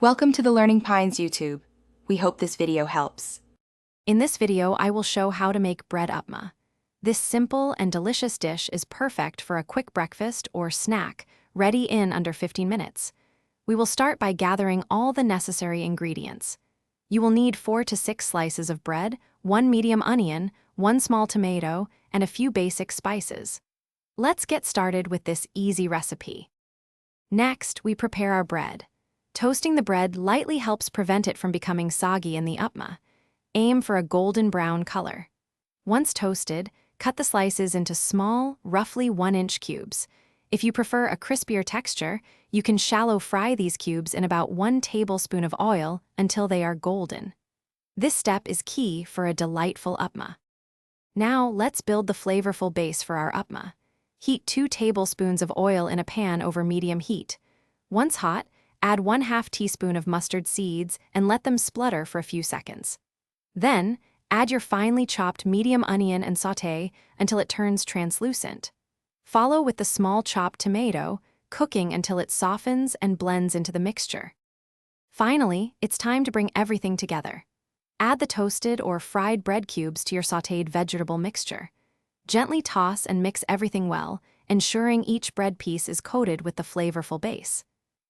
Welcome to the Learning Pines YouTube. We hope this video helps. In this video, I will show how to make bread upma. This simple and delicious dish is perfect for a quick breakfast or snack, ready in under 15 minutes. We will start by gathering all the necessary ingredients. You will need 4 to 6 slices of bread, 1 medium onion, 1 small tomato, and a few basic spices. Let's get started with this easy recipe. Next, we prepare our bread. Toasting the bread lightly helps prevent it from becoming soggy in the upma. Aim for a golden brown color. Once toasted, cut the slices into small, roughly 1-inch cubes. If you prefer a crispier texture, you can shallow fry these cubes in about 1 tablespoon of oil until they are golden. This step is key for a delightful upma. Now let's build the flavorful base for our upma. Heat 2 tablespoons of oil in a pan over medium heat. Once hot, add 1/2 teaspoon of mustard seeds and let them splutter for a few seconds. Then, add your finely chopped medium onion and sauté until it turns translucent. Follow with the small chopped tomato, cooking until it softens and blends into the mixture. Finally, it's time to bring everything together. Add the toasted or fried bread cubes to your sautéed vegetable mixture. Gently toss and mix everything well, ensuring each bread piece is coated with the flavorful base.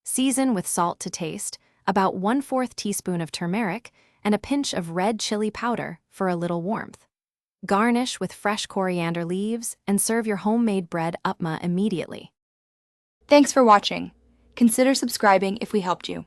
Season with salt to taste, about 1/4 teaspoon of turmeric, and a pinch of red chili powder for a little warmth. Garnish with fresh coriander leaves and serve your homemade bread upma immediately. Thanks for watching. Consider subscribing if we helped you.